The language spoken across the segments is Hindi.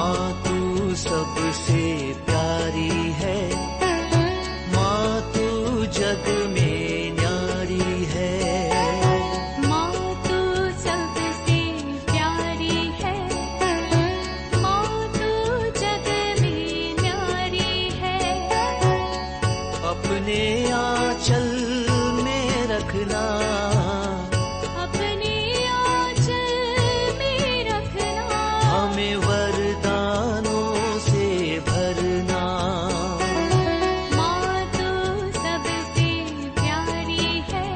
माँ तू सबसे प्यारी है, माँ तू जग में न्यारी है। माँ तू सबसे प्यारी है, माँ तू जग में न्यारी है। अपने आंचल में रखना, अपने आंचल में रखना। हमें वरदानों से भरना। माँ तू सबसे प्यारी है,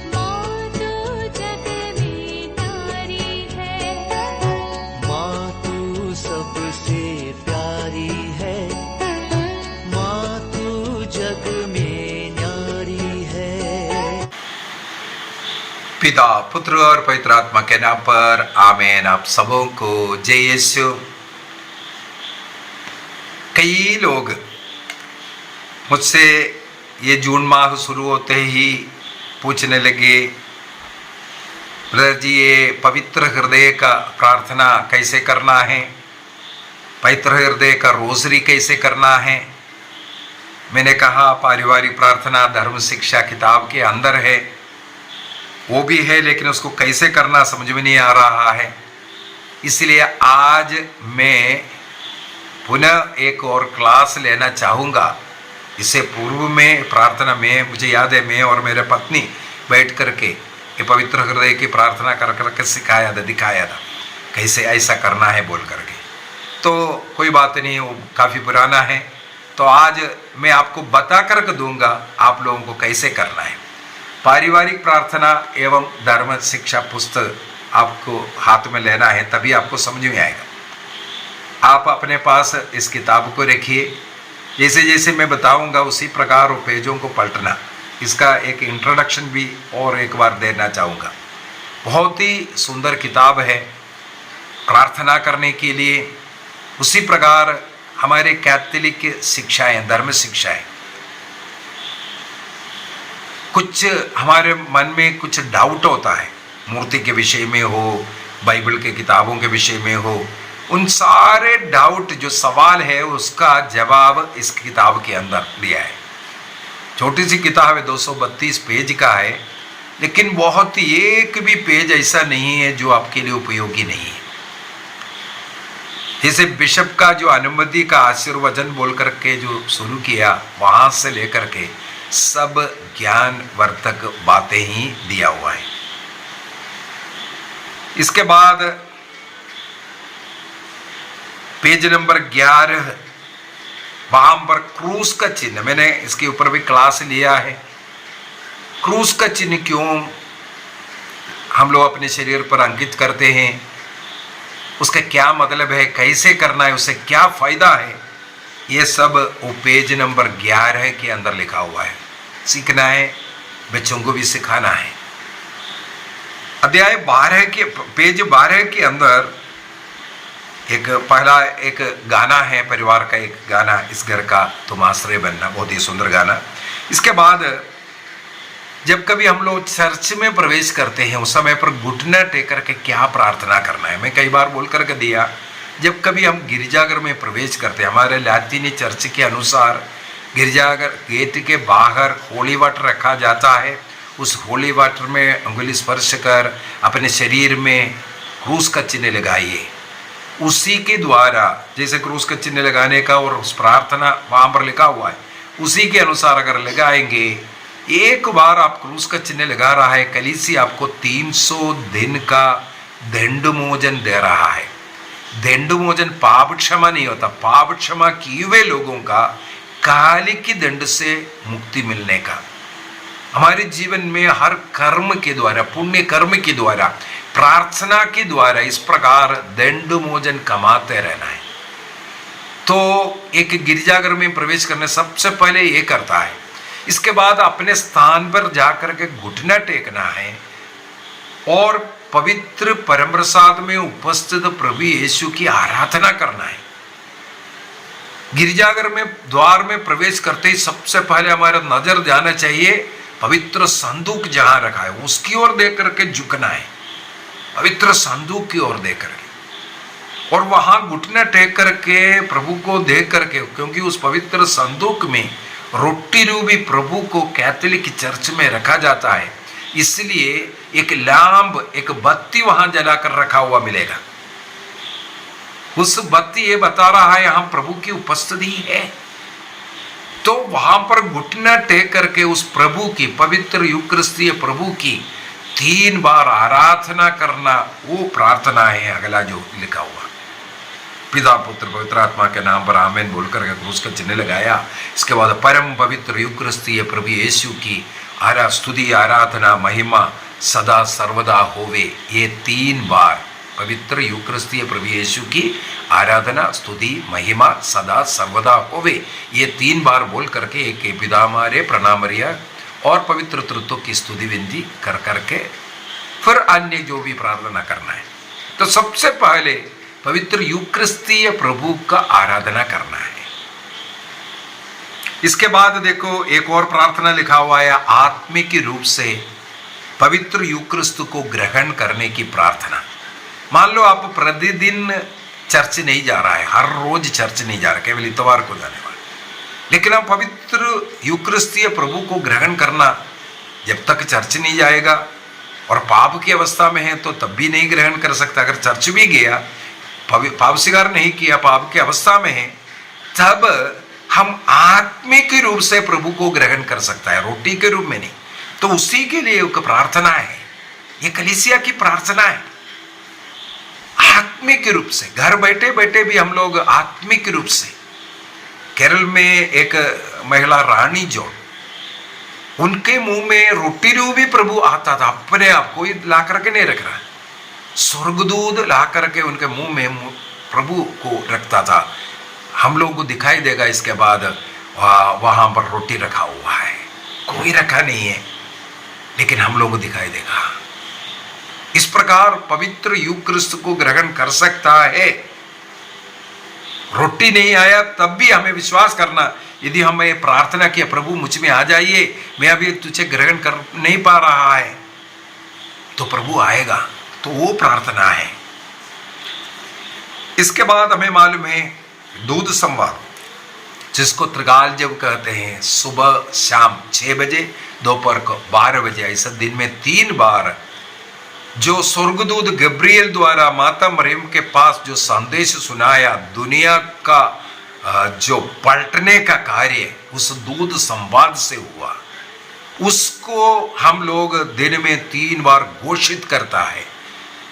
माँ तू जग में न्यारी है। माँ तू सबसे प्यारी है, माँ तू जग में न्यारी है। पिता, पुत्र और पवित्र आत्मा के नाम पर आमीन। आप सबों को जय यीशु। कई लोग मुझसे ये जून माह शुरू होते ही पूछने लगे, ब्रदर जी ये पवित्र हृदय का प्रार्थना कैसे करना है, पवित्र हृदय का रोजरी कैसे करना है। मैंने कहा पारिवारिक प्रार्थना धर्म शिक्षा किताब के अंदर है, वो भी है, लेकिन उसको कैसे करना समझ में नहीं आ रहा है। इसलिए आज मैं पुनः एक और क्लास लेना चाहूँगा। इससे पूर्व में प्रार्थना में मुझे याद है मैं और मेरे पत्नी बैठ करके ये पवित्र हृदय की प्रार्थना कर करके सिखाया था, दिखाया था कैसे ऐसा करना है बोल करके। तो कोई बात नहीं, वो काफ़ी पुराना है। तो आज मैं आपको बता करके दूंगा आप लोगों को कैसे करना है। पारिवारिक प्रार्थना एवं धर्म शिक्षा पुस्तक आपको हाथ में लेना है, तभी आपको समझ में आएगा। आप अपने पास इस किताब को रखिए, जैसे जैसे मैं बताऊंगा उसी प्रकार वो पेजों को पलटना। इसका एक इंट्रोडक्शन भी और एक बार देना चाहूँगा। बहुत ही सुंदर किताब है प्रार्थना करने के लिए। उसी प्रकार हमारे कैथोलिक शिक्षाएं, धर्म शिक्षाएं, कुछ हमारे मन में कुछ डाउट होता है, मूर्ति के विषय में हो, बाइबल के किताबों के विषय में हो, उन सारे डाउट जो सवाल है उसका जवाब इस किताब के अंदर दिया है। छोटी सी किताब है, 232 पेज का है, लेकिन बहुत एक भी पेज ऐसा नहीं है जो आपके लिए उपयोगी नहीं है। जैसे बिशप का जो अनुमति का आशीर्वचन बोल करके जो शुरू किया, वहां से लेकर के सब ज्ञान वर्धक बातें ही दिया हुआ है। इसके बाद पेज नंबर 11, वहां पर क्रूस का चिन्ह, मैंने इसके ऊपर भी क्लास लिया है। क्रूस का चिन्ह क्यों हम लोग अपने शरीर पर अंकित करते हैं, उसका क्या मतलब है, कैसे करना है, उससे क्या फायदा है, ये सब वो पेज नंबर 11 के अंदर लिखा हुआ है। सीखना है, बच्चों को भी सिखाना है। अध्याय 12 के पेज 12 के अंदर एक पहला एक गाना है, परिवार का एक गाना, इस घर का तुम आश्रय बनना, बहुत ही सुंदर गाना। इसके बाद जब कभी हम लोग चर्च में प्रवेश करते हैं उस समय पर घुटना टेक करके क्या प्रार्थना करना है, मैं कई बार बोल करके दिया। जब कभी हम गिरजाघर में प्रवेश करते हैं, हमारे लैटिनी चर्च के अनुसार गिरजाघर गेट के बाहर होली वाटर रखा जाता है। उस होली वाटर में अंगुली स्पर्श कर अपने शरीर में क्रूस का चिन्ह लगाइए। उसी के द्वारा, जैसे क्रूस का चिन्ह लगाने का और उस प्रार्थना वहां पर लिखा हुआ है, उसी के अनुसार अगर लगाएंगे, एक बार आप क्रूस का चिन्ह लगा रहा है, कलीसी आपको 300 दिन का दंडमोचन दे रहा है। दंडमोचन पाप क्षमा नहीं होता, पाप क्षमा किए हुए लोगों का कालिक की दंड से मुक्ति मिलने का। हमारे जीवन में हर कर्म के द्वारा, पुण्य कर्म के द्वारा, प्रार्थना के द्वारा इस प्रकार दंडमोचन कमाते रहना है। तो एक गिरजाघर में प्रवेश करने सबसे पहले ये करता है। इसके बाद अपने स्थान पर जाकर के घुटना टेकना है और पवित्र परम प्रसाद में उपस्थित प्रभु यीशु की आराधना करना है। गिरजाघर में द्वार में प्रवेश करते ही सबसे पहले हमारा नजर जाना चाहिए पवित्र संदूक जहां रखा है उसकी ओर देख करके झुकना है, पवित्र संदूक की ओर देख करके। और वहां घुटना टेक करके प्रभु को देख करके, क्योंकि उस पवित्र संदूक में रोटी रूपी प्रभु को कैथोलिक चर्च में रखा जाता है, इसलिए एक लैंप, एक बत्ती वहां जलाकर रखा हुआ मिलेगा। उस बत्ती ये बता रहा है यहां प्रभु की उपस्थिति है। तो वहां पर घुटना टेक करके उस प्रभु की, पवित्र यूकरिस्तीय प्रभु की 3 बार आराधना करना, वो प्रार्थना है। अगला जो लिखा हुआ, पिता पुत्र पवित्र आत्मा के नाम पर आमीन बोलकर क्रूस का चिन्ह लगाया। इसके बाद परम पवित्र यूकरिस्तीय प्रभु यीशु की स्तुति, आराधना, महिमा सदा सर्वदा होवे, ये 3 बार पवित्र यूकरिस्तीय प्रभु यीशु की आराधना, स्तुति, महिमा सदा सर्वदा होवे, ये 3 बार बोल करके एक पिता हमारे, प्रणामरिया और पवित्र तृत्व की स्तुति विनती कर करके फिर अन्य जो भी प्रार्थना करना है। तो सबसे पहले पवित्र यूकरिस्तीय प्रभु का आराधना करना है। इसके बाद देखो एक और प्रार्थना लिखा हुआ है, आत्मिक रूप से पवित्र यूकरिस्त को ग्रहण करने की प्रार्थना। मान लो आप प्रतिदिन चर्च नहीं जा रहा है, हर रोज चर्च नहीं जा रहा, केवल इतवार को जाने वाला, लेकिन आप पवित्र यूकरिस्तीय प्रभु को ग्रहण करना, जब तक चर्च नहीं जाएगा और पाप की अवस्था में है तो तब भी नहीं ग्रहण कर सकता। अगर चर्च भी गया, पाप स्वीकार नहीं किया, पाप की अवस्था में है, तब हम आत्मिक रूप से प्रभु को ग्रहण कर सकता है, रोटी के रूप में नहीं। तो उसी के लिए एक प्रार्थना है, ये कलीसिया की प्रार्थना है। आत्मिक रूप से घर बैठे बैठे भी हम लोग आत्मिक रूप से, केरल में एक महिला रानी जो, उनके मुंह में रोटी रूपी प्रभु आता था, अपने आप कोई ला करके नहीं रख रहा, स्वर्गदूत ला करके उनके मुंह में प्रभु को रखता था। हम लोगों को दिखाई देगा इसके बाद वहां पर रोटी रखा हुआ है, कोई रखा नहीं है, लेकिन हम लोगों को दिखाई देगा। इस प्रकार पवित्र यूकरिस्त को ग्रहण कर सकता है। रोटी नहीं आया तब भी हमें विश्वास करना, यदि हमें प्रार्थना किया प्रभु मुझ में आ जाइए, मैं अभी तुझे ग्रहण कर नहीं पा रहा है, तो प्रभु आएगा। तो वो प्रार्थना है। इसके बाद हमें मालूम है दूध संवाद, जिसको त्रिकाल जब कहते हैं, सुबह शाम 6 बजे, दोपहर को 12 बजे, ऐसा दिन में 3 बार जो स्वर्गदूत गब्रिएल द्वारा माता मरियम के पास जो संदेश सुनाया, दुनिया का जो पलटने का कार्य उस दूध संवाद से हुआ, उसको हम लोग दिन में 3 बार घोषित करता है।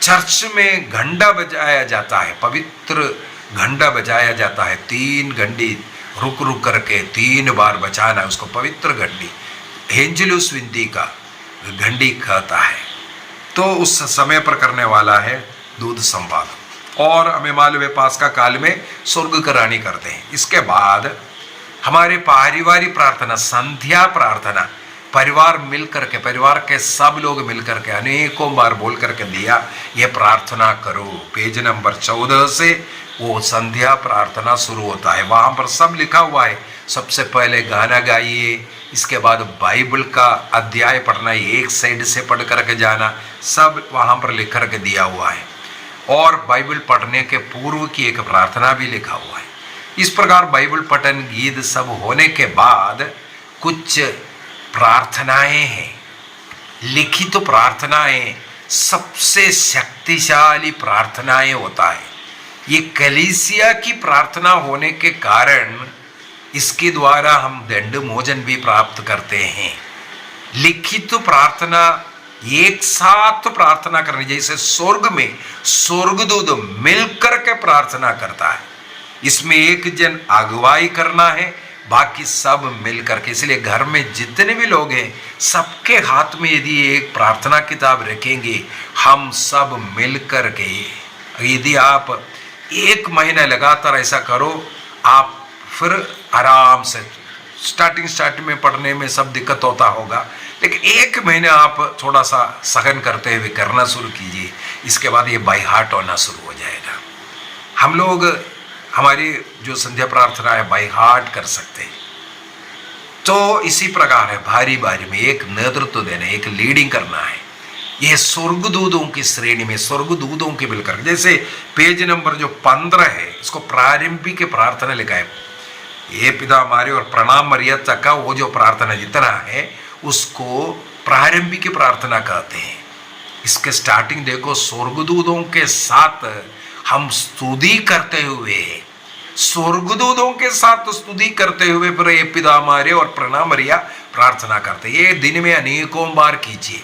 चर्च में घंटा बजाया जाता है, पवित्र घंटा बजाया जाता है, 3 घंटी रुक रुक करके 3 बार बजाना, उसको पवित्र घंटी, एंजेलुस विनती का घंटी कहता है। तो उस समय पर करने वाला है दूध संवाद। और हमें मालूम है पास्का काल में स्वर्ग करानी करते हैं। इसके बाद हमारे पारिवारिक प्रार्थना, संध्या प्रार्थना, परिवार मिलकर के, परिवार के सब लोग मिलकर के अनेकों बार बोल करके दिया, ये प्रार्थना करो। पेज नंबर 14 से वो संध्या प्रार्थना शुरू होता है। वहाँ पर सब लिखा हुआ है। सबसे पहले गाना गाइए, इसके बाद बाइबल का अध्याय पढ़ना, एक साइड से पढ़ करके जाना, सब वहाँ पर लिख करके दिया हुआ है। और बाइबल पढ़ने के पूर्व की एक प्रार्थना भी लिखा हुआ है। इस प्रकार बाइबल पठन गीत सब होने के बाद कुछ प्रार्थनाएं हैं, लिखित प्रार्थनाएं, सबसे शक्तिशाली प्रार्थनाएं होता है। ये कलीसिया की प्रार्थना होने के कारण इसके द्वारा हम दंड मोचन भी प्राप्त करते हैं। लिखित प्रार्थना एक साथ प्रार्थना करनी, जैसे स्वर्ग में स्वर्गदूत मिलकर के प्रार्थना करता है, इसमें एक जन अगुवाई करना है, बाकी सब मिलकर के। इसलिए घर में जितने भी लोग हैं सबके हाथ में यदि एक प्रार्थना किताब रखेंगे, हम सब मिलकर के, यदि आप 1 महीना लगातार ऐसा करो, आप फिर आराम से, स्टार्टिंग में पढ़ने में सब दिक्कत होता होगा, लेकिन 1 महीने आप थोड़ा सा सहन करते हुए करना शुरू कीजिए, इसके बाद ये बाय हार्ट होना शुरू हो जाएगा। हम लोग हमारी जो संध्या प्रार्थना है बाय हार्ट कर सकते हैं। तो इसी प्रकार है, भारी भारी में एक नेतृत्व देना, एक लीडिंग करना है। ये स्वर्गदूतों की श्रेणी में, स्वर्गदूतों के मिलकर, जैसे पेज नंबर जो 15 है, इसको प्रारंभिक प्रार्थना लिखा है। ये पिता हमारे और प्रणाम मरियम तक का वो जो प्रार्थना जितना है उसको प्रारंभिक प्रार्थना कहते हैं। इसके स्टार्टिंग देखो, स्वर्गदूतों के साथ हम स्तुति करते हुए, स्वर्गदूतों के साथ स्तुति करते हुए फिर ये पिता हमारे और प्रणाम मरियम प्रार्थना करते। ये दिन में अनेकों बार कीजिए।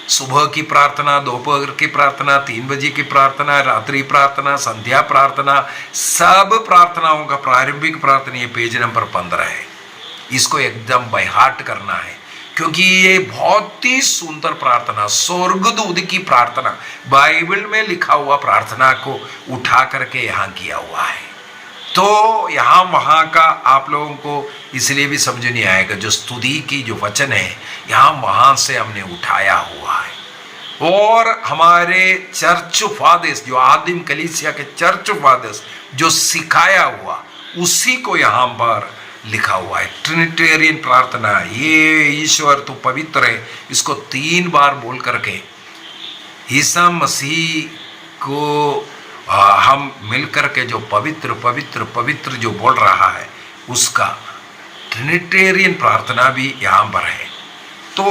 सुबह की प्रार्थना, दोपहर की प्रार्थना, 3 बजे की प्रार्थना, रात्रि प्रार्थना, संध्या प्रार्थना, सब प्रार्थनाओं का प्रारंभिक प्रार्थना ये पेज नंबर 15 है। इसको एकदम बाय हार्ट करना है, क्योंकि ये बहुत ही सुंदर प्रार्थना, स्वर्गदूत की प्रार्थना, बाइबल में लिखा हुआ प्रार्थना को उठा करके यहाँ किया हुआ है। तो यहाँ वहाँ का आप लोगों को इसलिए भी समझ नहीं आएगा, जो स्तुति की जो वचन है यहाँ वहाँ से हमने उठाया हुआ है। और हमारे चर्च फादर्स, जो आदिम कलीसिया के चर्च फादर्स जो सिखाया हुआ, उसी को यहाँ पर लिखा हुआ है। ट्रिनिटेरियन प्रार्थना, ये ईश्वर तो पवित्र है, इसको 3 बार बोल करके ईसा मसीह को हम मिलकर के जो पवित्र पवित्र पवित्र जो बोल रहा है, उसका ट्रिनिटेरियन प्रार्थना भी यहाँ पर है। तो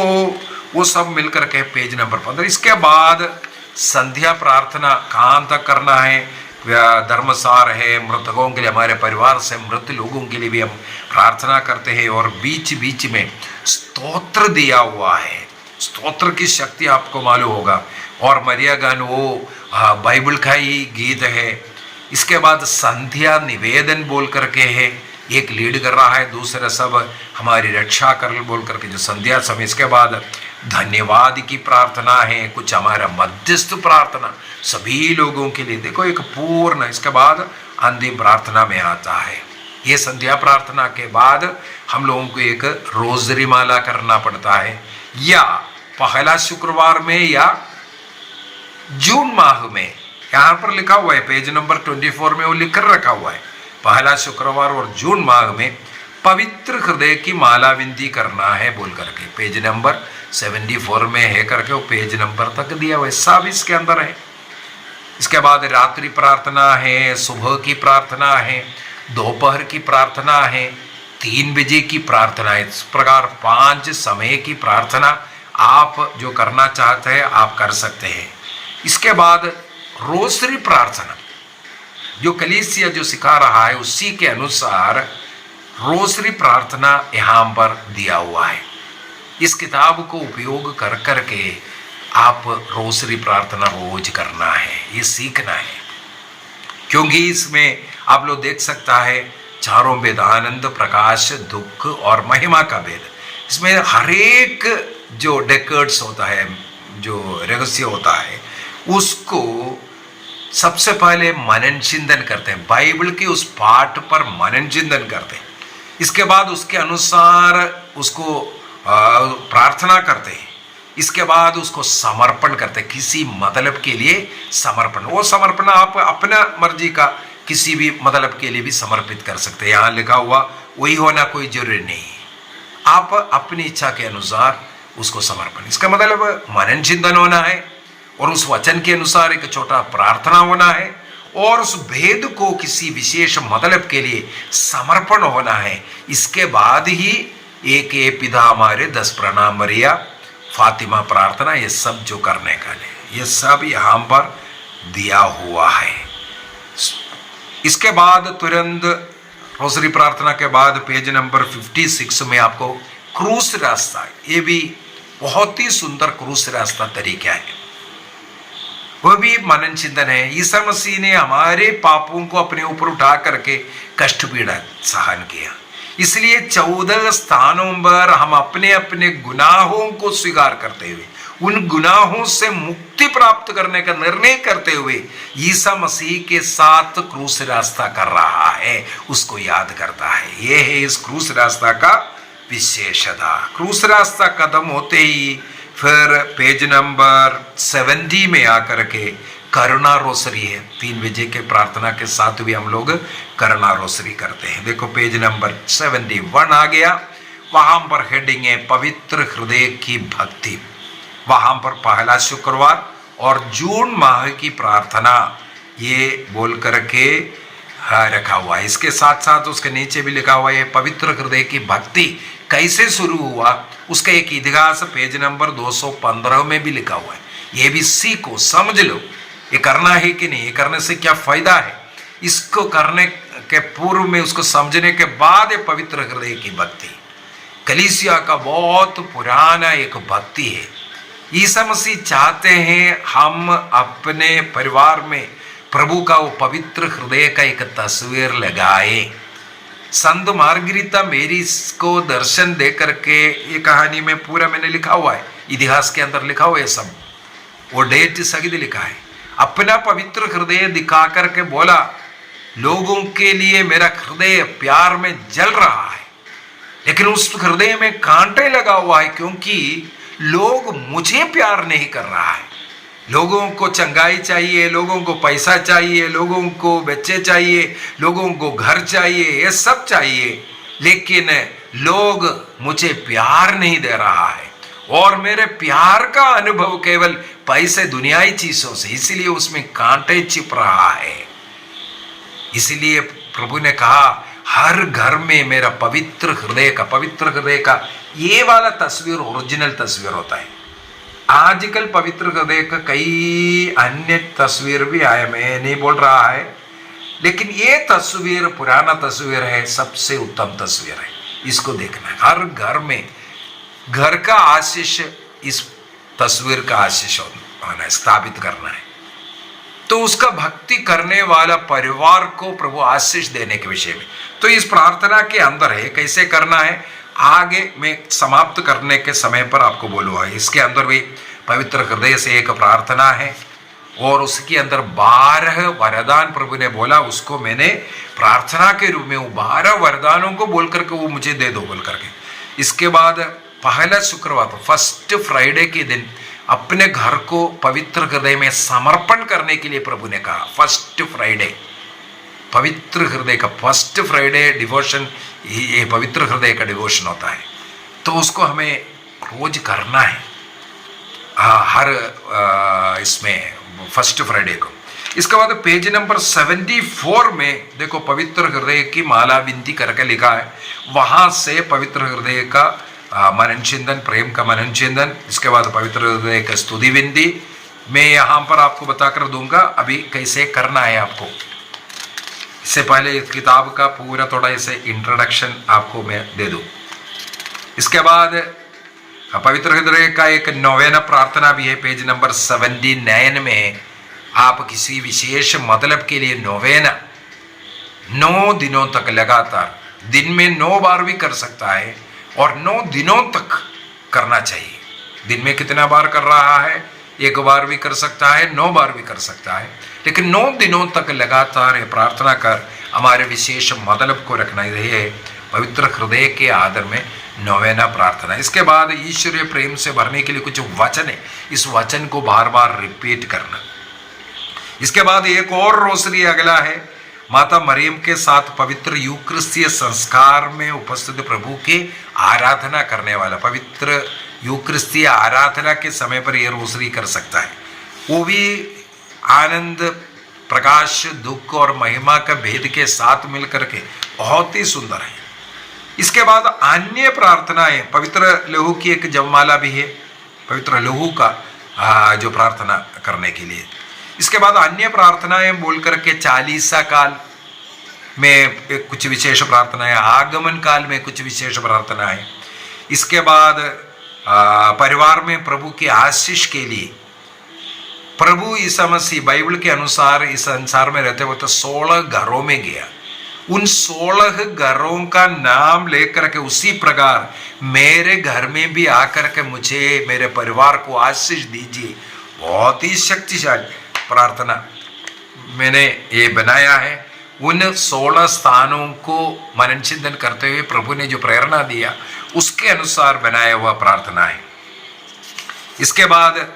वो सब मिलकर के पेज नंबर 15। इसके बाद संध्या प्रार्थना कहाँ तक करना है? धर्मसार है, मृतकों के लिए, हमारे परिवार से मृत लोगों के लिए भी हम प्रार्थना करते हैं। और बीच बीच में स्तोत्र दिया हुआ है, स्तोत्र की शक्ति आपको मालूम होगा। और मरिया गान वो बाइबल का ही गीत है। इसके बाद संध्या निवेदन बोल करके है, एक लीड कर रहा है, दूसरा सब हमारी रक्षा कर बोल करके जो संध्या समय। इसके बाद धन्यवाद की प्रार्थना है, कुछ हमारा मध्यस्थ प्रार्थना सभी लोगों के लिए, देखो एक पूर्ण। इसके बाद अंतिम प्रार्थना में आता है। ये संध्या प्रार्थना के बाद हम लोगों को एक रोजरी माला करना पड़ता है, या पहला शुक्रवार में या जून माह में। यहाँ पर लिखा हुआ है पेज नंबर 24 में, वो लिख कर रखा हुआ है, पहला शुक्रवार और जून माह में पवित्र हृदय की माला विनती करना है बोल करके पेज नंबर 74 में है करके वो पेज नंबर तक दिया हुआ है, सब इसके अंदर है। इसके बाद रात्रि प्रार्थना है, सुबह की प्रार्थना है, दोपहर की प्रार्थना है, 3 बजे की प्रार्थना है। इस प्रकार 5 समय की प्रार्थना आप जो करना चाहते हैं आप कर सकते हैं। इसके बाद रोसरी प्रार्थना, जो कलीसिया जो सिखा रहा है उसी के अनुसार रोसरी प्रार्थना यहाँ पर दिया हुआ है। इस किताब को उपयोग कर करके आप रोसरी प्रार्थना रोज करना है, ये सीखना है। क्योंकि इसमें आप लोग देख सकता है चारों वेद, आनंद, प्रकाश, दुख और महिमा का वेद। इसमें हर एक जो डेकर्ड्स होता है, जो रहस्य होता है, उसको सबसे पहले मनन चिंतन करते हैं, बाइबल के उस पाठ पर मनन चिंतन करते हैं। इसके बाद उसके अनुसार उसको प्रार्थना करते हैं। इसके बाद उसको समर्पण करते हैं, किसी मतलब के लिए समर्पण। वो समर्पण आप अपना मर्जी का किसी भी मतलब के लिए भी समर्पित कर सकते हैं। यहाँ लिखा हुआ वही होना कोई जरूरी नहीं, आप अपनी इच्छा के अनुसार उसको समर्पण। इसका मतलब मनन चिंतन होना है और उस वचन के अनुसार एक छोटा प्रार्थना होना है और उस भेद को किसी विशेष मतलब के लिए समर्पण होना है। इसके बाद ही एक ये पिता हमारे, 10 प्रणाम मरियम, फातिमा प्रार्थना, ये सब जो करने का है, ये सब यहाँ पर दिया हुआ है। इसके बाद तुरंत रोसरी प्रार्थना के बाद पेज नंबर 56 में आपको क्रूस रास्ता, ये भी बहुत ही सुंदर क्रूस रास्ता तरीका है, वह भी मनन चिंतन है। ईसा मसीह ने हमारे पापों को अपने ऊपर उठा करके कष्ट पीड़ा सहन किया, इसलिए 14 स्थानों पर हम अपने अपने गुनाहों को स्वीकार करते हुए, उन गुनाहों से मुक्ति प्राप्त करने का निर्णय करते हुए ईसा मसीह के साथ क्रूस रास्ता कर रहा है, उसको याद करता है। यह है इस क्रूस रास्ता का विशेषता। क्रूस रास्ता खत्म होते ही फिर पेज नंबर 70 में आकर के करुणा रोसरी है। 3 बजे के प्रार्थना के साथ भी हम लोग करुणा रोसरी करते हैं। देखो पेज नंबर 71 आ गया, वहां पर हेडिंग है पवित्र हृदय की भक्ति। वहां पर पहला शुक्रवार और जून माह की प्रार्थना ये बोल करके रखा हुआ है। इसके साथ साथ उसके नीचे भी लिखा हुआ है पवित्र हृदय की भक्ति कैसे शुरू हुआ, उसका एक इतिहास पेज नंबर 215 में भी लिखा हुआ है। ये भी सीखो, समझ लो ये करना है कि नहीं, ये करने से क्या फायदा है। इसको करने के पूर्व में, उसको समझने के बाद ये पवित्र हृदय की भक्ति कलीसिया का बहुत पुराना एक भक्ति है। ईसा मसीह चाहते हैं हम अपने परिवार में प्रभु का वो पवित्र हृदय का एक तस्वीर लगाए। संत मार्गरीता मेरी को दर्शन दे करके, ये कहानी में पूरा मैंने लिखा हुआ है, इतिहास के अंदर लिखा हुआ है सब, वो डेट सहित लिखा है। अपना पवित्र हृदय दिखा करके बोला, लोगों के लिए मेरा हृदय प्यार में जल रहा है, लेकिन उस हृदय में कांटे लगा हुआ है, क्योंकि लोग मुझे प्यार नहीं कर रहा है। लोगों को चंगाई चाहिए, लोगों को पैसा चाहिए, लोगों को बच्चे चाहिए, लोगों को घर चाहिए, ये सब चाहिए, लेकिन लोग मुझे प्यार नहीं दे रहा है। और मेरे प्यार का अनुभव केवल पैसे, दुनियाई चीजों से, इसीलिए उसमें कांटे छिप रहा है। इसलिए प्रभु ने कहा हर घर में मेरा पवित्र हृदय का ये वाला तस्वीर ओरिजिनल तस्वीर होता है। आजकल पवित्र हृदय का कई अन्य तस्वीर भी आए, मैं नहीं बोल रहा है, लेकिन ये तस्वीर पुराना तस्वीर है, सबसे उत्तम तस्वीर है। इसको देखना है हर घर में, घर का आशीष इस तस्वीर का आशीष होना है, स्थापित करना है। तो उसका भक्ति करने वाला परिवार को प्रभु आशीष देने के विषय में, तो इस प्रार्थना के अंदर है कैसे करना है, आगे मैं समाप्त करने के समय पर आपको बोलूँगा। इसके अंदर भी पवित्र हृदय से एक प्रार्थना है और उसके अंदर 12 वरदान प्रभु ने बोला, उसको मैंने प्रार्थना के रूप में वो 12 वरदानों को बोल करके वो मुझे दे दो बोल करके। इसके बाद पहला शुक्रवार, फर्स्ट फ्राइडे के दिन अपने घर को पवित्र हृदय में समर्पण करने के लिए प्रभु ने कहा। फर्स्ट फ्राइडे पवित्र हृदय का, फर्स्ट फ्राइडे डिवोशन, ये पवित्र हृदय का डिवोशन होता है, तो उसको हमें रोज करना है हर इसमें फर्स्ट फ्राइडे को। इसके बाद पेज नंबर 74 में देखो पवित्र हृदय की माला विनती करके लिखा है, वहां से पवित्र हृदय का मनन चिंतन, प्रेम का मनन चिंतन। इसके बाद पवित्र हृदय का स्तुति विनती मैं यहाँ पर आपको बताकर दूंगा अभी कैसे करना है आपको। इससे पहले इस किताब का पूरा थोड़ा ऐसे इंट्रोडक्शन आपको मैं दे दूं। इसके बाद पवित्र हृदय का एक नोवेना प्रार्थना भी है, पेज नंबर 79 में। आप किसी विशेष मतलब के लिए नोवेना 9 दिनों तक लगातार, दिन में 9 बार भी कर सकता है और 9 दिनों तक करना चाहिए। दिन में कितना बार कर रहा है, 1 बार भी कर सकता है, 9 बार भी कर सकता है, लेकिन 9 दिनों तक लगातार प्रार्थना कर हमारे विशेष मतलब को रखना है, पवित्र हृदय के आदर में नोवेना प्रार्थना। इसके बाद ईश्वरीय प्रेम से भरने के लिए कुछ वचन है, इस वचन को बार बार रिपीट करना। इसके बाद एक और रोसरी अगला है, माता मरियम के साथ पवित्र यूक्रिस्तीय संस्कार में उपस्थित प्रभु की आराधना करने वाला, पवित्र यूक्रिस्तीय आराधना के समय पर यह रोसरी कर सकता है। वो भी आनंद, प्रकाश, दुख और महिमा का भेद के साथ मिलकर के बहुत ही सुंदर है। इसके बाद अन्य प्रार्थनाएं, पवित्र लहू की एक जपमाला भी है, पवित्र लहू का जो प्रार्थना करने के लिए। इसके बाद अन्य प्रार्थनाएं बोल करके चालीसा काल में कुछ विशेष प्रार्थनाएं, आगमन काल में कुछ विशेष प्रार्थनाएं। इसके बाद परिवार में प्रभु की आशीष के लिए, प्रभु ईसा मसीह बाइबल के अनुसार इस संसार में रहते हुए तो 16 घरों में गया, उन 16 घरों का नाम लेकर के उसी प्रकार मेरे घर में भी आकर के मुझे, मेरे परिवार को आशीष दीजिए। बहुत ही शक्तिशाली प्रार्थना मैंने ये बनाया है। उन 16 स्थानों को मनन चिंतन करते हुए प्रभु ने जो प्रेरणा दिया उसके अनुसार बनाया हुआ प्रार्थना है। इसके बाद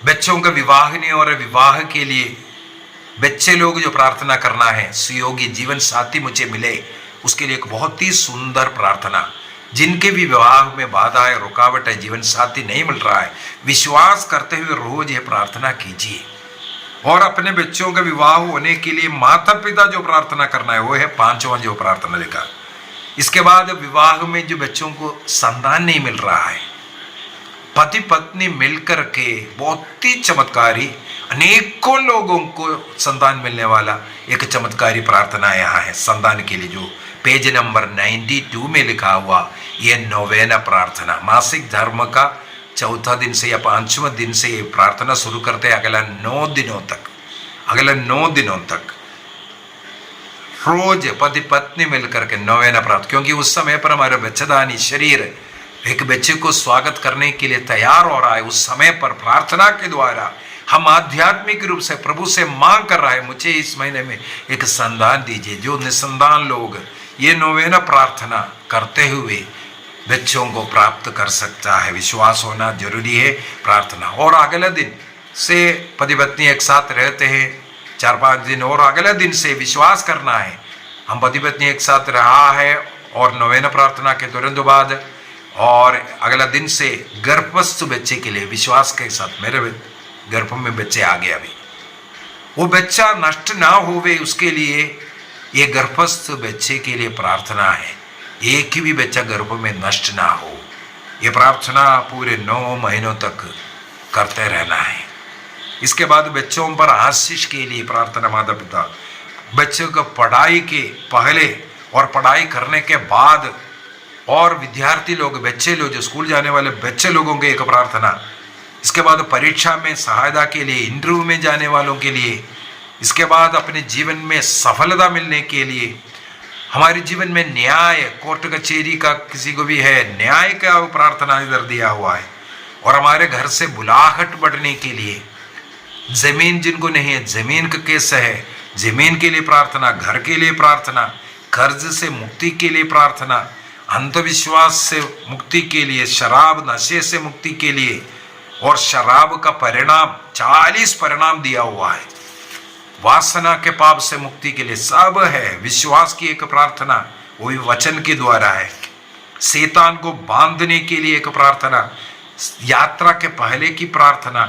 बच्चों का विवाह नहीं और विवाह के लिए बच्चे लोग जो प्रार्थना करना है, सुयोगी जीवन साथी मुझे मिले, उसके लिए एक बहुत ही सुंदर प्रार्थना जिनके भी विवाह में बाधा है, रुकावट है, जीवन साथी नहीं मिल रहा है, विश्वास करते हुए रोज ये प्रार्थना कीजिए। और अपने बच्चों का विवाह होने के लिए माता पिता जो प्रार्थना करना है वो है 5वां जो प्रार्थना लिखा। इसके बाद विवाह में जो बच्चों को संतान नहीं मिल रहा है, पति पत्नी मिलकर के बहुत ही चमत्कारी अनेकों लोगों को संतान मिलने वाला एक चमत्कारी प्रार्थना यहाँ है संतान के लिए, जो पेज नंबर 92 में लिखा हुआ ये नोवेना प्रार्थना। मासिक धर्म का चौथा दिन से या 5वां दिन से ये प्रार्थना शुरू करते हैं। अगला 9 दिनों तक रोज पति पत्नी मिलकर के नोवेना प्रार्थना, क्योंकि उस समय पर हमारा बच्चेदानी शरीर एक बच्चे को स्वागत करने के लिए तैयार हो रहा है। उस समय पर प्रार्थना के द्वारा हम आध्यात्मिक रूप से प्रभु से मांग कर रहा है, मुझे इस महीने में एक संतान दीजिए। जो निसंतान लोग ये नोवेना प्रार्थना करते हुए बच्चों को प्राप्त कर सकता है, विश्वास होना जरूरी है प्रार्थना। और अगले दिन से पति पत्नी एक साथ रहते हैं 4-5 दिन, और अगले दिन से विश्वास करना है हम पति पत्नी एक साथ रहा है, और नोवेना प्रार्थना के तुरंत बाद और अगला दिन से गर्भस्थ बच्चे के लिए विश्वास के साथ, मेरे गर्भ में बच्चे आ गए, अभी वो बच्चा नष्ट ना होवे उसके लिए ये गर्भस्थ बच्चे के लिए प्रार्थना है, एक भी बच्चा गर्भ में नष्ट ना हो। ये प्रार्थना पूरे 9 महीनों तक करते रहना है। इसके बाद बच्चों पर आशीष के लिए प्रार्थना। माता पिता बच्चों को पढ़ाई के पहले और पढ़ाई करने के बाद, और विद्यार्थी लोग, बच्चे लोग, जो स्कूल जाने वाले बच्चे लोगों के एक प्रार्थना। इसके बाद परीक्षा में सहायता के लिए, इंटरव्यू में जाने वालों के लिए, इसके बाद अपने जीवन में सफलता मिलने के लिए, हमारे जीवन में न्याय, कोर्ट कचहरी का किसी को भी है न्याय का प्रार्थना इधर दिया हुआ है, और हमारे घर से बुलाहट बढ़ने के लिए, जमीन जिनको नहीं है जमीन का केस है, जमीन के लिए प्रार्थना, घर के लिए प्रार्थना, कर्ज से मुक्ति के लिए प्रार्थना, अंधविश्वास से मुक्ति के लिए, शराब नशे से मुक्ति के लिए, और शराब का परिणाम 40 परिणाम दिया हुआ है, वासना के पाप से मुक्ति के लिए सब है। विश्वास की एक प्रार्थना, वो भी वचन के द्वारा है। शैतान को बांधने के लिए एक प्रार्थना, यात्रा के पहले की प्रार्थना,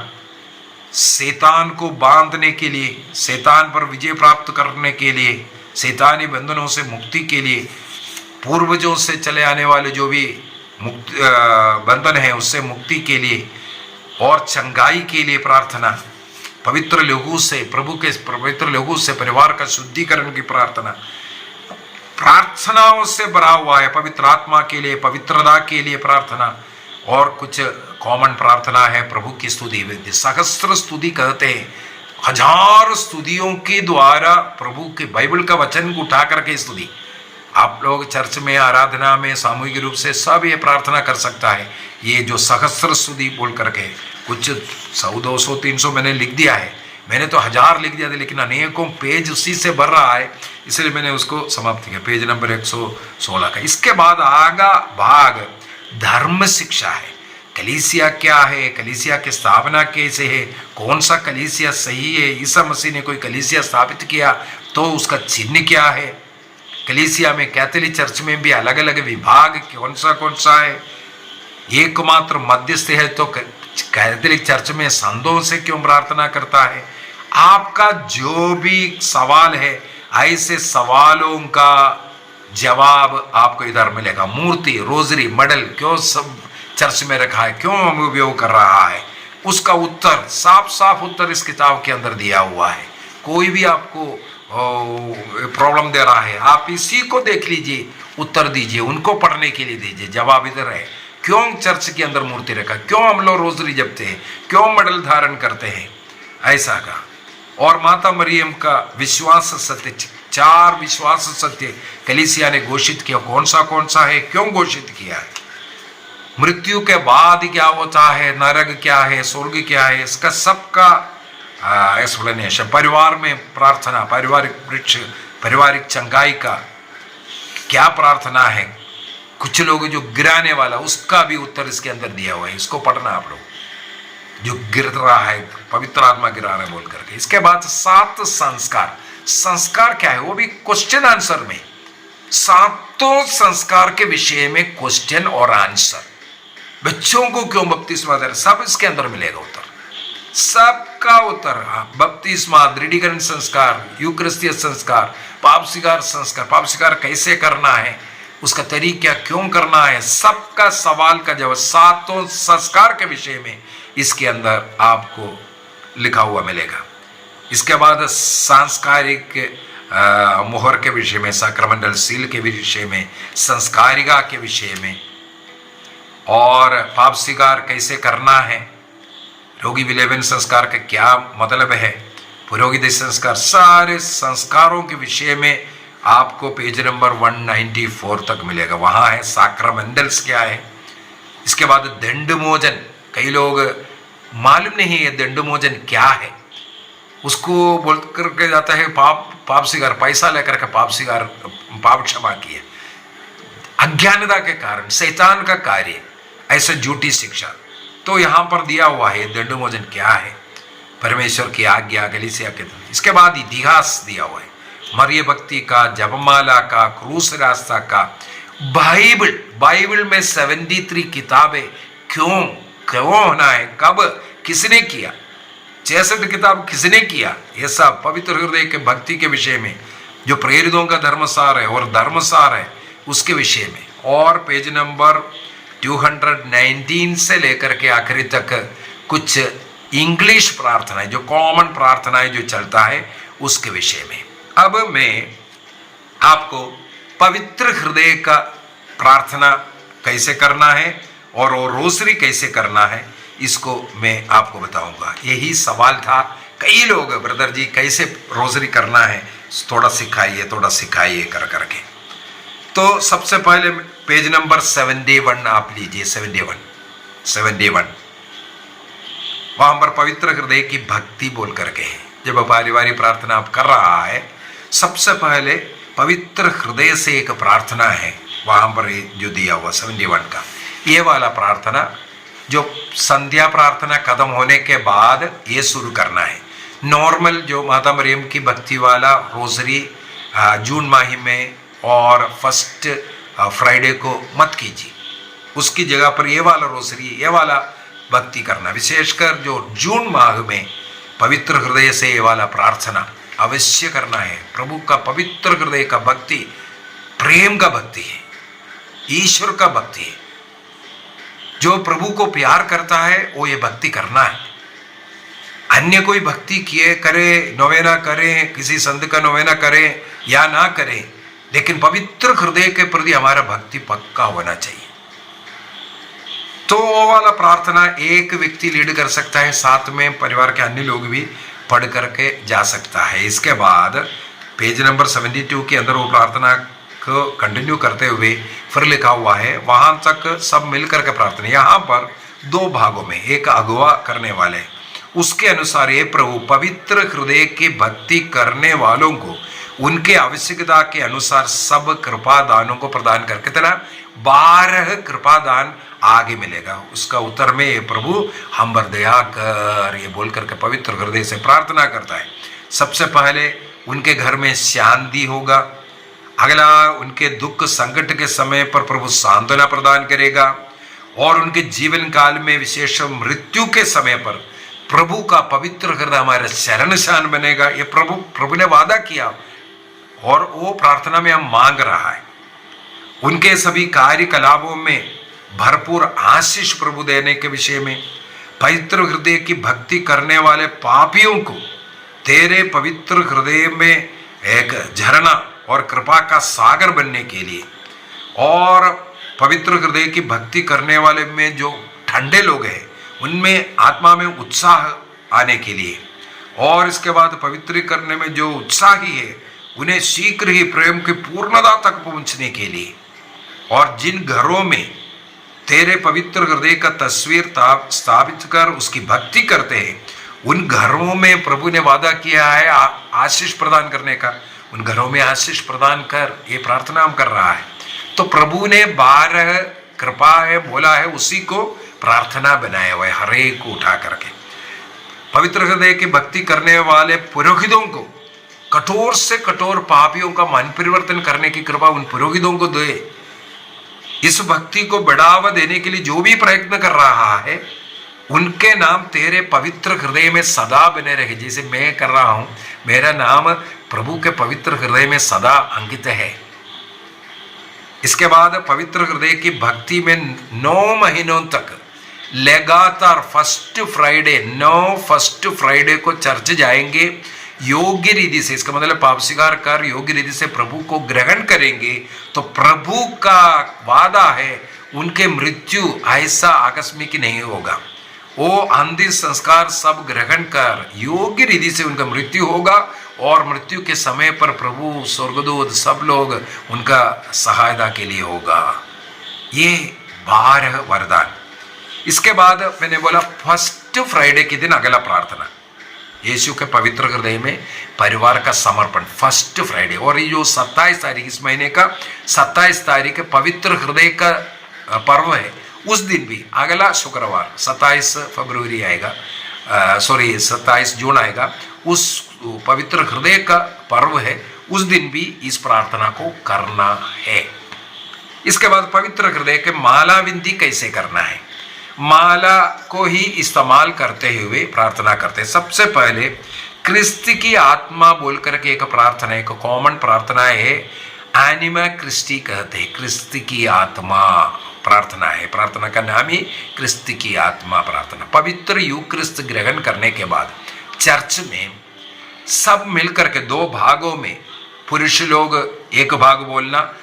शैतान को बांधने के लिए, शैतान पर विजय प्राप्त करने के लिए, शैतानी बंधनों से मुक्ति के लिए, पूर्वजों से चले आने वाले जो भी बंधन है उससे मुक्ति के लिए, और चंगाई के लिए प्रार्थना, पवित्र लहू से, प्रभु के पवित्र लहू से परिवार का शुद्धिकरण की प्रार्थना, प्रार्थनाओं से भरा हुआ है। पवित्र आत्मा के लिए, पवित्रता के लिए प्रार्थना, और कुछ कॉमन प्रार्थना है प्रभु की स्तुति। सहस्त्र स्तुति कहते हैं, 1000 स्तुतियों के द्वारा प्रभु के बाइबल का वचन उठा करके स्तुति। आप लोग चर्च में, आराधना में सामूहिक रूप से सब ये प्रार्थना कर सकता है। ये जो सहस्त्र स्तुति बोल करके कुछ 100, 200, 300 मैंने लिख दिया है, मैंने तो 1000 लिख दिया था, लेकिन अनेकों पेज उसी से भर रहा है, इसलिए मैंने उसको समाप्त किया, पेज नंबर 116 का। इसके बाद आगा भाग धर्म शिक्षा है। कलीसिया क्या है, कलीसिया की स्थापना कैसे है, कौन सा कलीसिया सही है, ईसा मसीह ने कोई कलीसिया स्थापित किया तो उसका चिन्ह क्या है, कलीसिया में कैथोलिक चर्च में भी अलग अलग विभाग कौन सा है, एकमात्र मध्यस्थ है तो कैथोलिक चर्च में संतों से क्यों प्रार्थना करता है। आपका जो भी सवाल है, ऐसे सवालों का जवाब आपको इधर मिलेगा। मूर्ति, रोजरी, मेडल क्यों सब चर्च में रखा है, क्यों उपयोग कर रहा है, उसका उत्तर, साफ साफ उत्तर इस किताब के अंदर दिया हुआ है। कोई भी आपको प्रॉब्लम दे रहा है, आप इसी को देख लीजिए, उत्तर दीजिए, उनको पढ़ने के लिए दीजिए, जवाब इधर है। क्यों चर्च के अंदर मूर्ति रखा, क्यों हम लोग रोजरी जपते हैं, क्यों मेडल धारण करते हैं, ऐसा का। और माता मरियम का विश्वास सत्य, 4 विश्वास सत्य कलीसिया ने घोषित किया। कौन सा है, क्यों घोषित किया है, मृत्यु के बाद क्या होता है, नरक क्या है, स्वर्ग क्या है, इसका सबका एक्सप्लेनेशन। परिवार में प्रार्थना, पारिवारिक वृक्ष, पारिवारिक चंगाई का क्या प्रार्थना है, कुछ लोग जो गिराने वाला, उसका भी उत्तर इसके अंदर दिया हुआ है। इसको पढ़ना आप लोग, जो गिर रहा है, पवित्र आत्मा गिरा रहा है बोल करके। इसके बाद 7 संस्कार। संस्कार क्या है, वो भी क्वेश्चन आंसर में सातों संस्कार के विषय में क्वेश्चन और आंसर। बच्चों को क्यों बपतिस्मा दे, सब इसके अंदर मिलेगा उत्तर, सबका उत्तर। बपतिस्मा, दृढ़ीकरण संस्कार, यूक्रिस्तीय संस्कार, पाप स्वीकार कैसे करना है, उसका तरीका क्यों करना है, सबका सवाल का जवाब सातों संस्कार के विषय में इसके अंदर आपको लिखा हुआ मिलेगा। इसके बाद सांस्कारिक मोहर के विषय में, सक्रमंडल सील के विषय में, संस्कारिका के विषय में, और पाप स्वीकार कैसे करना है, रोगी विलेवन संस्कार का क्या मतलब है, पुरोहित संस्कार, सारे संस्कारों के विषय में आपको पेज नंबर 194 तक मिलेगा। वहाँ है सैक्रमेंटल्स क्या है। इसके बाद दंडमोचन, कई लोग मालूम नहीं है दंडमोचन क्या है, उसको बोल करके जाता है पाप स्वीकार, पैसा लेकर के पाप क्षमा किए, अज्ञानता के कारण, शैतान का कार्य, ऐसा झूठी शिक्षा। तो यहाँ पर दिया हुआ है दंडमोचन क्या है, परमेश्वर की आज्ञा, गलीसिया के। इसके बाद इतिहास दिया हुआ है, मरिय भक्ति का, जपमाला का, क्रूस रास्ता का, बाइबल में 73 किताबें क्यों होना है, कब, किसने किया, 66 किताब किसने किया, ये सब पवित्र हृदय के भक्ति के विषय में, जो प्रेरितों का धर्मसार है और धर्मसार है उसके विषय में। और पेज नंबर 219 से लेकर के आखिरी तक कुछ इंग्लिश प्रार्थना है, जो कॉमन प्रार्थना है जो चलता है उसके विषय में। अब मैं आपको पवित्र हृदय का प्रार्थना कैसे करना है और रोसरी कैसे करना है, इसको मैं आपको बताऊंगा। यही सवाल था, कई लोग ब्रदर जी कैसे रोसरी करना है, थोड़ा सिखाइए कर करके। तो सबसे पहले पेज नंबर 71 आप लीजिए, 71 वहां पर पवित्र हृदय की भक्ति बोल करके है। जब पारिवारिक प्रार्थना आप कर रहा है, सबसे पहले पवित्र हृदय से एक प्रार्थना है, वहां पर जो दिया हुआ 71 का, ये वाला प्रार्थना जो संध्या प्रार्थना खत्म होने के बाद ये शुरू करना है। नॉर्मल जो माता मरियम की भक्ति वाला रोजरी जून माह में और फर्स्ट फ्राइडे को मत कीजिए, उसकी जगह पर ये वाला रोजरी, ये वाला भक्ति करना। विशेषकर जो जून माह में पवित्र हृदय से ये वाला प्रार्थना अवश्य करना है। प्रभु का पवित्र हृदय का भक्ति प्रेम का भक्ति है, ईश्वर का भक्ति है। जो प्रभु को प्यार करता है वो ये भक्ति करना है। अन्य कोई भक्ति किए करे, नोवेना करें, किसी संत का नोवेना करें या ना करें, लेकिन पवित्र हृदय के प्रति हमारा भक्ति पक्का होना चाहिए। तो वो वाला प्रार्थना एक व्यक्ति लीड कर सकता है, साथ में परिवार के अन्य लोग भी पढ़ करके जा सकता है। इसके बाद पेज नंबर 72 के अंदर वो प्रार्थना को कंटिन्यू करते हुए फिर लिखा हुआ है, वहां तक सब मिलकर के प्रार्थना। यहाँ पर दो भागों में, एक अगुवा करने वाले, उसके अनुसार ये प्रभु पवित्र हृदय की भक्ति करने वालों को उनके आवश्यकता के अनुसार सब कृपा दानों को प्रदान करके, तेरा 12 कृपा दान आगे मिलेगा। उसका उत्तर में ये प्रभु हम पर दया कर, ये बोल करके पवित्र हृदय से प्रार्थना करता है। सबसे पहले उनके घर में शांति होगा, अगला उनके दुख संकट के समय पर प्रभु सांत्वना प्रदान करेगा, और उनके जीवन काल में विशेष मृत्यु के समय पर प्रभु का पवित्र हृदय हमारा शरण शान बनेगा। ये प्रभु ने वादा किया और वो प्रार्थना में हम मांग रहा है। उनके सभी कार्यकलापों में भरपूर आशीष प्रभु देने के विषय में, पवित्र हृदय की भक्ति करने वाले पापियों को तेरे पवित्र हृदय में एक झरना और कृपा का सागर बनने के लिए, और पवित्र हृदय की भक्ति करने वाले में जो ठंडे लोग हैं उनमें आत्मा में उत्साह आने के लिए, और इसके बाद पवित्र करने में जो उत्साही है उन्हें शीघ्र ही प्रेम की पूर्णता तक पहुंचने के लिए, और जिन घरों में तेरे पवित्र हृदय का तस्वीर स्थापित कर उसकी भक्ति करते हैं, उन घरों में प्रभु ने वादा किया है आशीष प्रदान करने का। उन घरों में आशीष प्रदान कर, ये प्रार्थना हम कर रहा है। तो प्रभु ने 12 कृपा है बोला है, उसी को प्रार्थना बनाया हुआ है, हर एक को उठा करके। पवित्र हृदय की भक्ति करने वाले पुरोहितों को कठोर से कठोर पापियों का मन परिवर्तन करने की कृपा उन पुरोहितों को दे। इस भक्ति को बढ़ावा देने के लिए जो भी प्रयत्न कर रहा है, उनके नाम तेरे पवित्र हृदय में सदा बने रहे। जैसे मैं कर रहा हूं, मेरा नाम प्रभु के पवित्र हृदय में सदा अंकित है। इसके बाद पवित्र हृदय की भक्ति में 9 महीनों तक लगातार फर्स्ट फ्राइडे को चर्च जाएंगे योग्य रीति से। इसका मतलब पाप स्वीकार कर योग्य रीति से प्रभु को ग्रहण करेंगे तो प्रभु का वादा है उनके मृत्यु ऐसा आकस्मिक नहीं होगा। वो अंतिम संस्कार सब ग्रहण कर योग्य रीति से उनका मृत्यु होगा और मृत्यु के समय पर प्रभु स्वर्गदूत सब लोग उनका सहायता के लिए होगा। ये 12 वरदान। इसके बाद मैंने बोला फर्स्ट फ्राइडे के दिन अगला प्रार्थना, यीशु के पवित्र हृदय में परिवार का समर्पण, फर्स्ट फ्राइडे। और ये जो 27 तारीख, इस महीने का 27 तारीख पवित्र हृदय का पर्व है, उस दिन भी अगला शुक्रवार 27 फरवरी आएगा, 27 जून आएगा, उस पवित्र हृदय का पर्व है, उस दिन भी इस प्रार्थना को करना है। इसके बाद पवित्र हृदय के माला विनती कैसे करना है, माला को ही इस्तेमाल करते हुए प्रार्थना करते हैं। सबसे पहले क्रिस्त की आत्मा बोलकर के एक प्रार्थना, एक कॉमन प्रार्थना है, एनिमा क्रिस्टी कहते हैं। क्रिस्त की आत्मा प्रार्थना है, प्रार्थना का नाम ही क्रिस्त की आत्मा प्रार्थना। पवित्र यूक्रिस्त ग्रहण करने के बाद चर्च में सब मिलकर के 2 भागों में, पुरुष लोग एक भाग बोलना,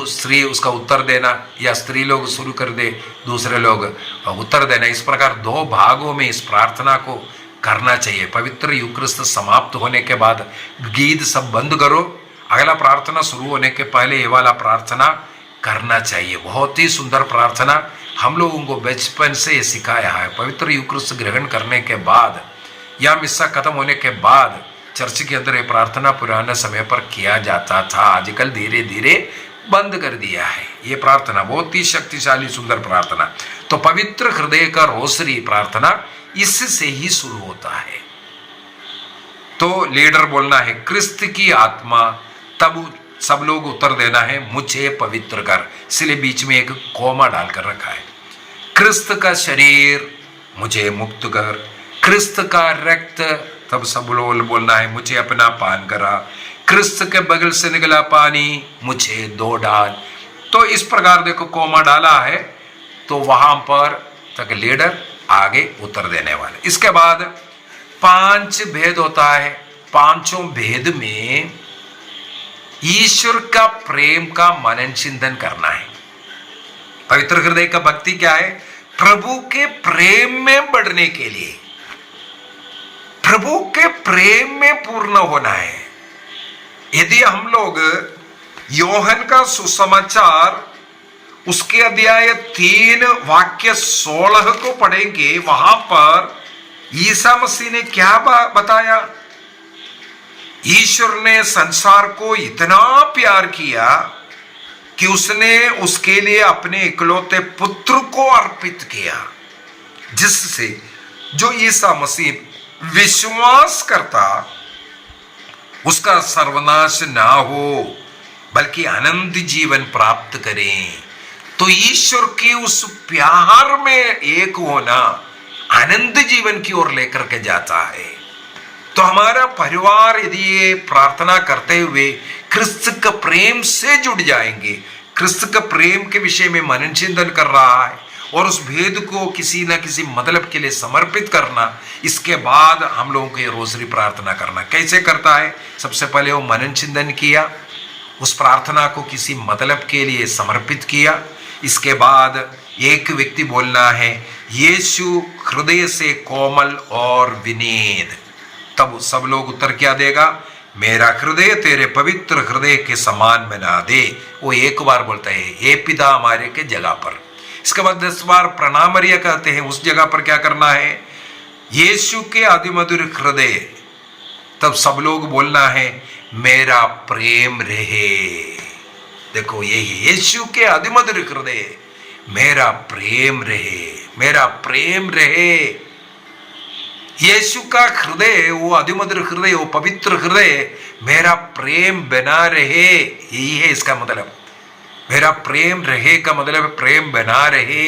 स्त्री उसका उत्तर देना, या स्त्री लोग शुरू कर दे दूसरे लोग उत्तर देना। इस प्रकार 2 भागों में इस प्रार्थना को करना चाहिए। पवित्र यूक्रिस्त समाप्त होने के बाद गीत सब बंद करो, अगला प्रार्थना शुरू होने के पहले ये वाला प्रार्थना करना चाहिए। बहुत ही सुंदर प्रार्थना, हम लोगों को बचपन से ये सिखाया है। पवित्र यूक्रिस्त ग्रहण करने के बाद या मिस्सा खत्म होने के बाद चर्च के अंदर ये प्रार्थना पुराने समय पर किया जाता था, आजकल धीरे धीरे बंद कर दिया है। ये प्रार्थना बहुत ही शक्तिशाली सुंदर प्रार्थना। तो पवित्र हृदय का रोसरी प्रार्थना इससे ही शुरू होता है। तो लीडर बोलना है क्रिस्त की आत्मा, तब सब लोग उत्तर देना है मुझे पवित्र कर, इसलिए बीच में एक कोमा डालकर रखा है। क्रिस्त का शरीर मुझे मुक्त कर, क्रिस्त का रक्त, तब सब लोग बोलना है मुझे अपना पान करा, क्रिस्त के बगल से निकला पानी मुझे दो डाल। तो इस प्रकार देखो कोमा डाला है, तो वहां पर तक लीडर आगे उत्तर देने वाले। इसके बाद 5 भेद होता है, 5 भेद में ईश्वर का प्रेम का मनन चिंतन करना है। पवित्र हृदय का भक्ति क्या है? प्रभु के प्रेम में बढ़ने के लिए, प्रभु के प्रेम में पूर्ण होना है। यदि हम लोग योहन का सुसमाचार उसके अध्याय 3 वाक्य 16 को पढ़ेंगे, वहां पर ईसा मसीह ने क्या बताया? ईश्वर ने संसार को इतना प्यार किया कि उसने उसके लिए अपने इकलौते पुत्र को अर्पित किया, जिससे जो ईसा मसीह विश्वास करता उसका सर्वनाश ना हो बल्कि अनंत जीवन प्राप्त करें। तो ईश्वर के उस प्यार में एक होना अनंत जीवन की ओर लेकर के जाता है। तो हमारा परिवार यदि ये प्रार्थना करते हुए क्रिस्त का प्रेम से जुड़ जाएंगे, क्रिस्त का प्रेम के विषय में मनन चिंतन कर रहा है और उस भेद को किसी न किसी मतलब के लिए समर्पित करना, इसके बाद हम लोगों को ये रोजरी प्रार्थना करना। कैसे करता है? सबसे पहले वो मनन चिंतन किया, उस प्रार्थना को किसी मतलब के लिए समर्पित किया। इसके बाद एक व्यक्ति बोलना है यीशु हृदय से कोमल और विनीत। तब सब लोग उत्तर क्या देगा? मेरा हृदय तेरे पवित्र हृदय के समान बना दे। वो एक बार बोलता है हे पिता हमारे के जगह पर। इसके बाद 10 बार प्रणामर्य कहते हैं, उस जगह पर क्या करना है? यीशु के अधिमधुर हृदय। तब सब लोग बोलना है मेरा प्रेम रहे। देखो यही यीशु के अधिमधुर हृदय, मेरा प्रेम रहे, मेरा प्रेम रहे। यीशु का हृदय, वो अधिमधुर हृदय, वो पवित्र हृदय मेरा प्रेम बना रहे, यही है इसका मतलब। मेरा प्रेम रहे का मतलब प्रेम बना रहे,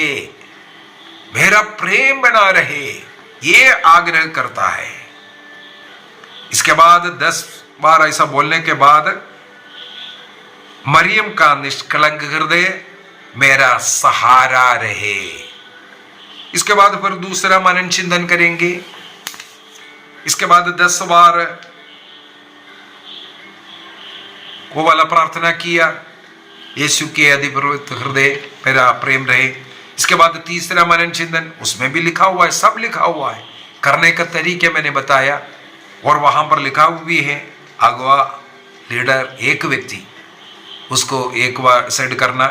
मेरा प्रेम बना रहे, ये आग्रह करता है। इसके बाद 10 बार ऐसा बोलने के बाद मरियम का निष्कलंक हृदय मेरा सहारा रहे। इसके बाद फिर दूसरा मनन चिंतन करेंगे। इसके बाद 10 बार वो वाला प्रार्थना किया, यीशु के अधिपवित्र हृदय मेरा प्रेम रहे। इसके बाद तीसरा मनन चिंतन, उसमें भी लिखा हुआ है, सब लिखा हुआ है, करने का तरीके मैंने बताया। और वहां पर लिखा हुआ भी है, अगवा लीडर एक व्यक्ति, उसको एक बार सेट करना,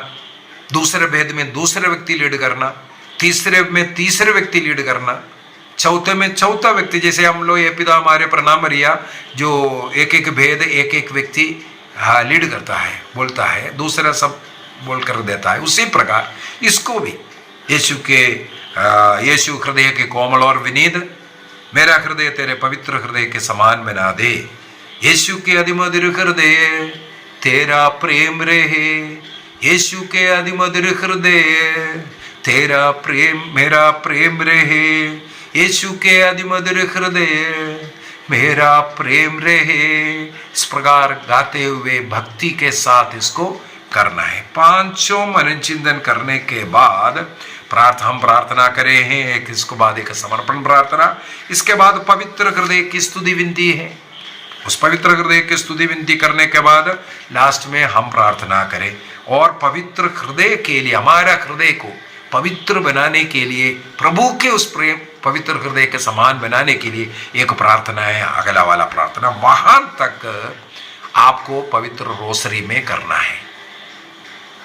दूसरे भेद में दूसरे व्यक्ति लीड करना, तीसरे में तीसरे व्यक्ति लीड करना, चौथे में चौथा व्यक्ति, जैसे हम लोग ये पिता हमारे प्रणाम मरिया, जो एक एक भेद एक एक व्यक्ति लीड करता है, बोलता है, दूसरा सब बोल कर देता है। उसी प्रकार इसको भी यीशु हृदय के कोमल और विनीत, मेरा हृदय तेरे पवित्र हृदय के समान बना दे। यीशु के अधिमधुर हृदय तेरा प्रेम रहे, यीशु के अधिमधुर हृदय तेरा प्रेम मेरा प्रेम रहे, यीशु के अधिमधुर हृदय मेरा प्रेम रहे। इस प्रकार गाते हुए भक्ति के साथ इसको करना है। 5 मनन चिंतन करने के बाद हम प्रार्थना करे हैं, एक इसके बाद एक समर्पण प्रार्थना, इसके बाद पवित्र हृदय की स्तुति विनती है। उस पवित्र हृदय की स्तुति विनती करने के बाद लास्ट में हम प्रार्थना करें। और पवित्र हृदय के लिए, हमारा हृदय को पवित्र बनाने के लिए, प्रभु के उस प्रेम पवित्र हृदय के समान बनाने के लिए एक प्रार्थना है, अगला वाला प्रार्थना, वहां तक आपको पवित्र रोसरी में करना है।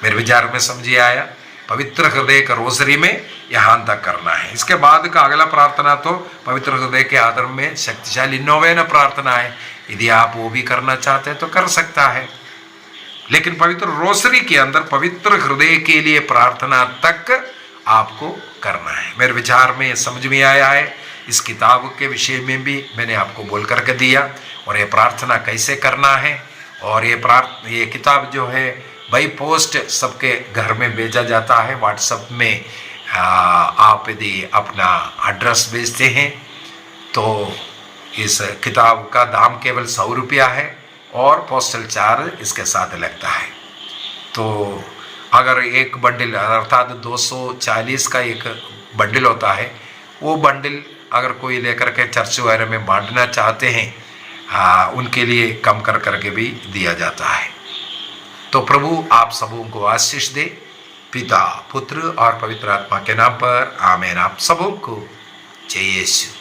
मेरे विचार में समझिए आया, पवित्र हृदय का रोसरी में यहां तक करना है। इसके बाद का अगला प्रार्थना तो पवित्र हृदय के आदर में शक्तिशाली नोवेना प्रार्थना है। यदि आप वो भी करना चाहते हैं तो कर सकता है, लेकिन पवित्र रोसरी के अंदर पवित्र हृदय के लिए प्रार्थना तक आपको करना है। मेरे विचार में समझ में आया है। इस किताब के विषय में भी मैंने आपको बोल करके दिया, और ये प्रार्थना कैसे करना है। और ये किताब जो है बाई पोस्ट सबके घर में भेजा जाता है। व्हाट्सएप में आप यदि अपना एड्रेस भेजते हैं तो इस किताब का दाम केवल 100 रुपया है, और पोस्टल चार्ज इसके साथ लगता है। तो अगर एक बंडल अर्थात 240 का एक बंडल होता है, वो बंडल अगर कोई लेकर के चर्च वगैरह में बांटना चाहते हैं, उनके लिए कम कर करके भी दिया जाता है। तो प्रभु आप सबों को आशीष दे, पिता पुत्र और पवित्र आत्मा के नाम पर आमीन। आप सबों को जय यीशु।